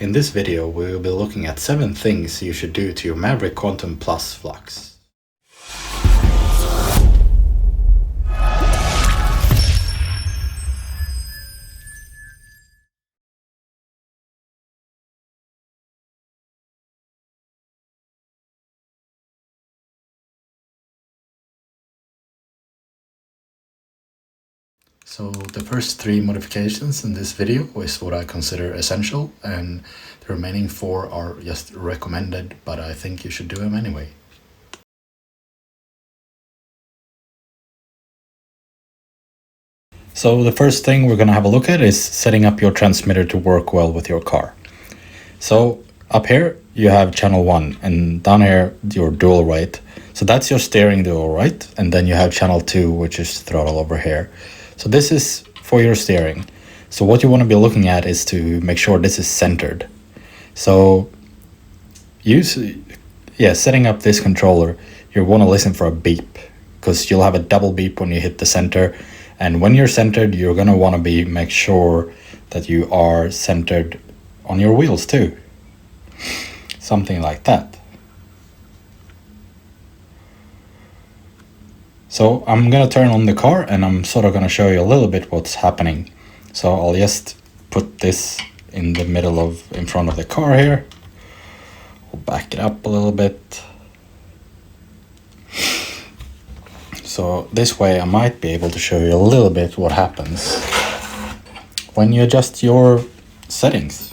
In this video, we will be looking at 7 things you should do to your Maverick Quantum Plus Flux. So the first 3 modifications in this video is what I consider essential, and the remaining 4 are just recommended, but I think you should do them anyway. So the first thing we're going to have a look at is setting up your transmitter to work well with your car. So up here you have channel 1, and down here your dual rate. So that's your steering dual, right? And then you have channel 2, which is throttle over here. So this is for your steering. So what you want to be looking at is to make sure this is centered. So setting up this controller, you want to listen for a beep, because you'll have a double beep when you hit the center. And when you're centered, you're going to want to make sure that you are centered on your wheels too. Something like that. So I'm going to turn on the car, and I'm sort of going to show you a little bit what's happening. So I'll just put this in front of the car here. We'll back it up a little bit. So this way I might be able to show you a little bit what happens when you adjust your settings.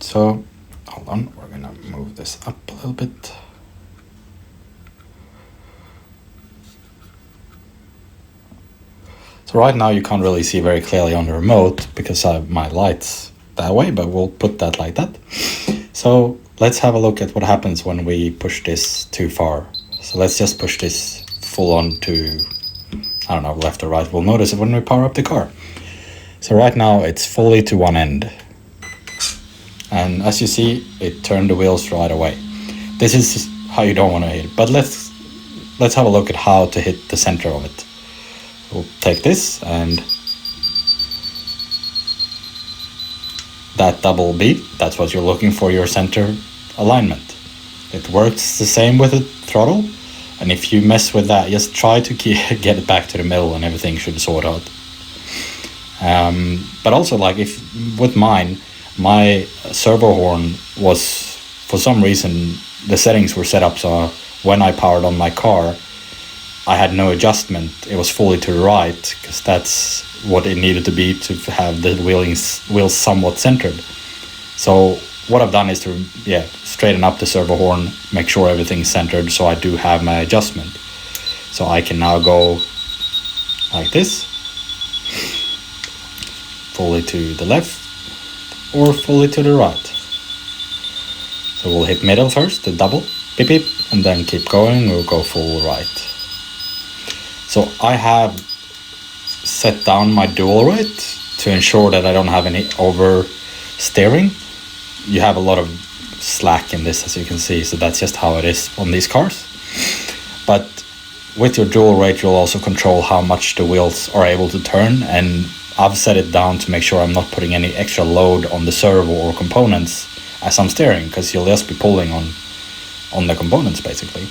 So hold on, we're going to move this up a little bit. So right now you can't really see very clearly on the remote because I have my lights that way, but we'll put that like that. So let's have a look at what happens when we push this too far. So let's just push this full on to, I don't know, left or right. We'll notice it when we power up the car. So right now it's fully to one end. And as you see, it turned the wheels right away. This is how you don't want to hit it. But let's have a look at how to hit the center of it. We'll take this, and that double beep, that's what you're looking for, your center alignment. It works the same with the throttle, and if you mess with that, just try to get it back to the middle and everything should sort out. But also, like, if with mine, my servo horn was, for some reason, the settings were set up so when I powered on my car, I had no adjustment. It was fully to the right, because that's what it needed to be to have the wheels somewhat centered. So what I've done is to straighten up the servo horn, make sure everything's centered, so I do have my adjustment. So I can now go like this, fully to the left or fully to the right. So we'll hit middle first, the double beep beep, and then keep going. We'll go full right. So I have set down my dual rate to ensure that I don't have any oversteering. You have a lot of slack in this, as you can see, so that's just how it is on these cars. But with your dual rate, you'll also control how much the wheels are able to turn, and I've set it down to make sure I'm not putting any extra load on the servo or components as I'm steering, because you'll just be pulling on the components basically.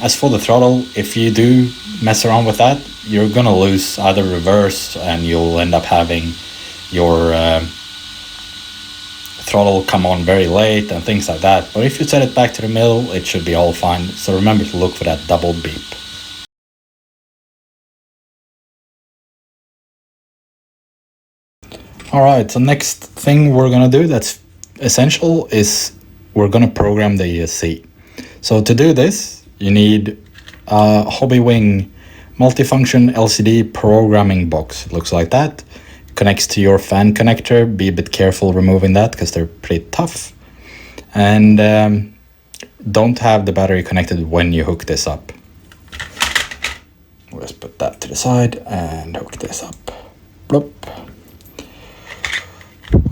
As for the throttle, if you do mess around with that, you're gonna lose either reverse, and you'll end up having your throttle come on very late and things like that. But if you set it back to the middle, it should be all fine. So remember to look for that double beep. Alright, so next thing we're gonna do that's essential is we're gonna program the ESC. So to do this, you need a Hobbywing multifunction LCD programming box. It looks like that. Connects to your fan connector. Be a bit careful removing that because they're pretty tough. And don't have the battery connected when you hook this up. We'll just put that to the side and hook this up. Bloop.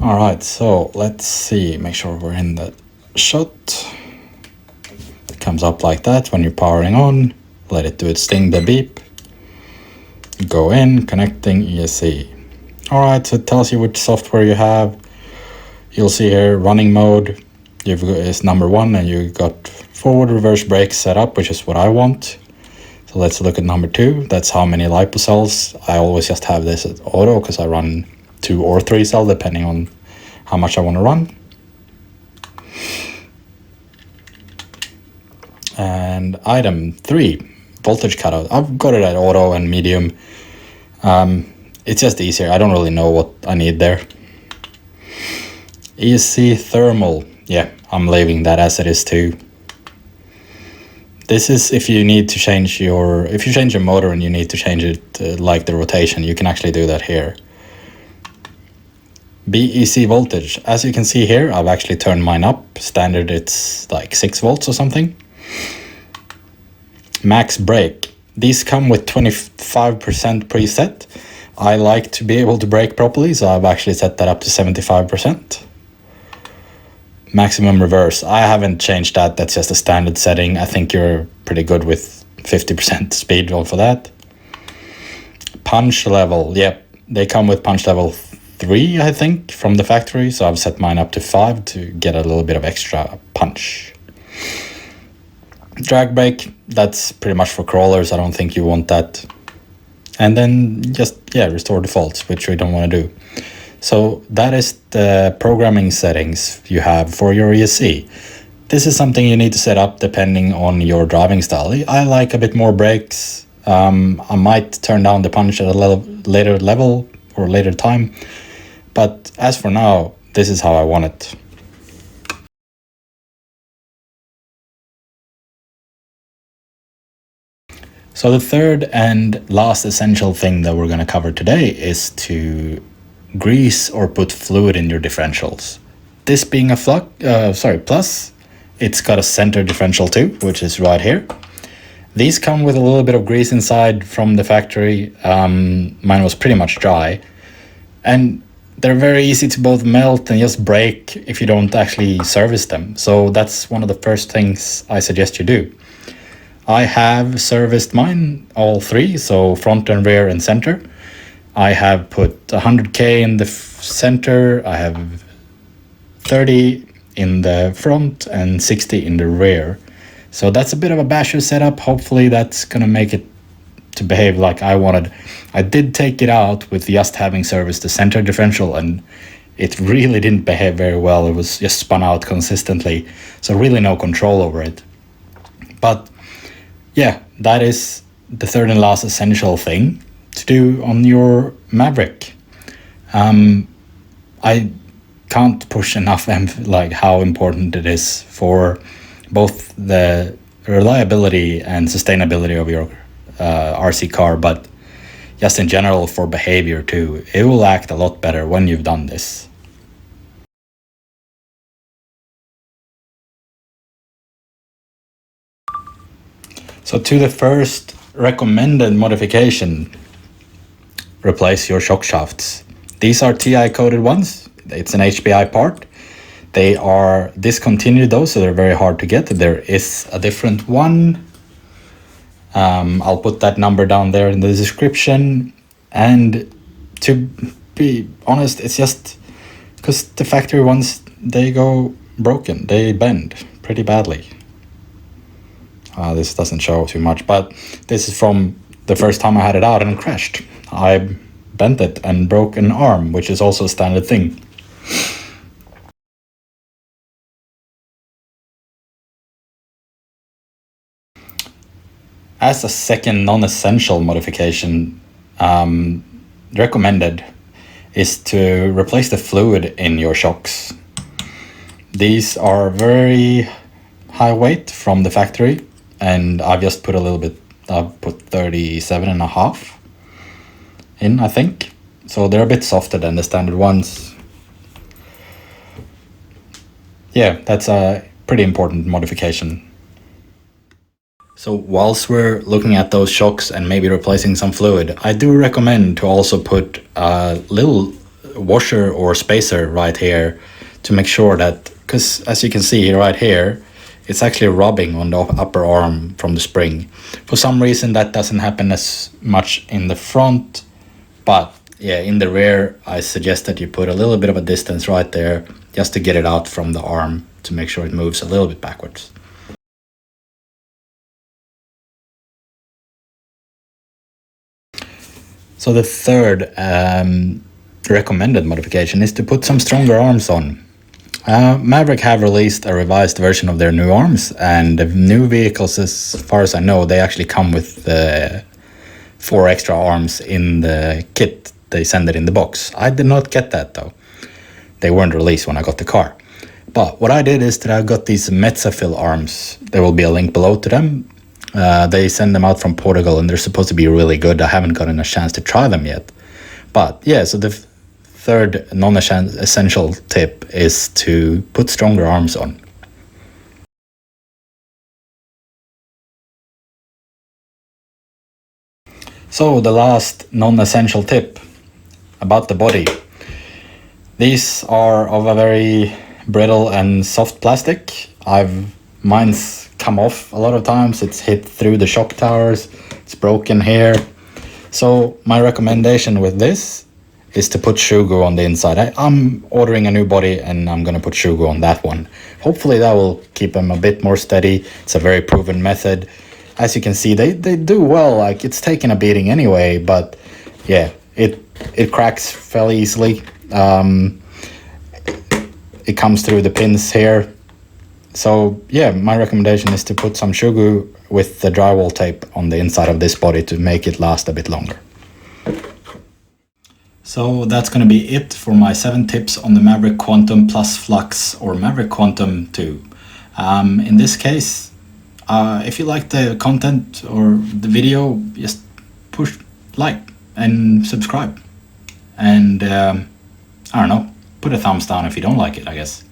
Alright, so let's see. Make sure we're in the shot. Comes up like that when you're powering on. Let it do its thing, the beep. Go in, connecting ESC. Alright, so it tells you which software you have. you'll see here running mode is number 1, and you got forward reverse brakes set up, which is what I want. So let's look at number 2. That's how many lipo cells. I always just have this at auto because I run 2 or 3 cell depending on how much I want to run. And item 3, voltage cutout. I've got it at auto and medium. It's just easier. I don't really know what I need there. ESC thermal. Yeah, I'm leaving that as it is too. This is if you need to change if you change your motor and you need to change it like the rotation, you can actually do that here. BEC voltage. As you can see here, I've actually turned mine up. Standard, it's like 6 volts or something. Max brake. These come with 25% preset. I like to be able to brake properly, so I've actually set that up to 75%. Maximum reverse. I haven't changed that. That's just a standard setting. I think you're pretty good with 50% speed for that. Punch level. Yep, they come with punch level 3, I think, from the factory. So I've set mine up to 5 to get a little bit of extra punch. Drag brake. That's pretty much for crawlers. I don't think you want that. And then just, restore defaults, which we don't want to do. So that is the programming settings you have for your ESC. This is something you need to set up depending on your driving style. I like a bit more brakes. I might turn down the punch at a later level or later time. But as for now, this is how I want it. So the third and last essential thing that we're going to cover today is to grease or put fluid in your differentials. This being a plus, it's got a center differential too, which is right here. These come with a little bit of grease inside from the factory. Mine was pretty much dry. And they're very easy to both melt and just break if you don't actually service them. So that's one of the first things I suggest you do. I have serviced mine, all 3, so front and rear and center. I have put 100K in the center, I have 30 in the front and 60 in the rear. So that's a bit of a basher setup. Hopefully that's going to make it to behave like I wanted. I did take it out with just having serviced the center differential, and it really didn't behave very well. It was just spun out consistently, so really no control over it. But yeah, that is the third and last essential thing to do on your Maverick. I can't push enough how important it is for both the reliability and sustainability of your RC car, but just in general for behavior too. It will act a lot better when you've done this. So to the first recommended modification, replace your shock shafts. These are TI coated ones. It's an HPI part. They are discontinued though, so they're very hard to get. There is a different one. I'll put that number down there in the description. And to be honest, it's just because the factory ones, they go broken. They bend pretty badly. This doesn't show too much, but this is from the first time I had it out and it crashed. I bent it and broke an arm, which is also a standard thing. As a second non-essential modification, recommended is to replace the fluid in your shocks. These are very high weight from the factory, and I've just put a little bit. I've put 37.5 in, I think. So they're a bit softer than the standard ones. Yeah, that's a pretty important modification. So whilst we're looking at those shocks and maybe replacing some fluid, I do recommend to also put a little washer or spacer right here to make sure that, because as you can see right here, it's actually rubbing on the upper arm from the spring. For some reason that doesn't happen as much in the front, but yeah, in the rear I suggest that you put a little bit of a distance right there just to get it out from the arm to make sure it moves a little bit backwards. So the third recommended modification is to put some stronger arms on. Maverick have released a revised version of their new arms, and the new vehicles, as far as I know, they actually come with 4 extra arms in the kit. They send it in the box. I did not get that though. They weren't released when I got the car. But what I did is that I got these Metsafil arms. There will be a link below to them. They send them out from Portugal and they're supposed to be really good. I haven't gotten a chance to try them yet. But yeah, so the third non-essential tip is to put stronger arms on. So the last non-essential tip about the body. These are of a very brittle and soft plastic. Mine's come off a lot of times. It's hit through the shock towers. It's broken here. So my recommendation with this is to put Shugo on the inside. I'm ordering a new body and I'm gonna put Shugo on that one. Hopefully that will keep them a bit more steady. It's a very proven method. As you can see, they do well. Like, it's taking a beating anyway, but yeah, it cracks fairly easily. It comes through the pins here. So yeah, my recommendation is to put some Shugo with the drywall tape on the inside of this body to make it last a bit longer. So that's going to be it for my 7 tips on the Maverick Quantum Plus Flux or Maverick Quantum 2. In this case, if you like the content or the video, just push like and subscribe. And I don't know, put a thumbs down if you don't like it, I guess.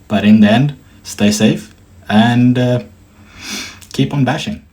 But in the end, stay safe and keep on bashing.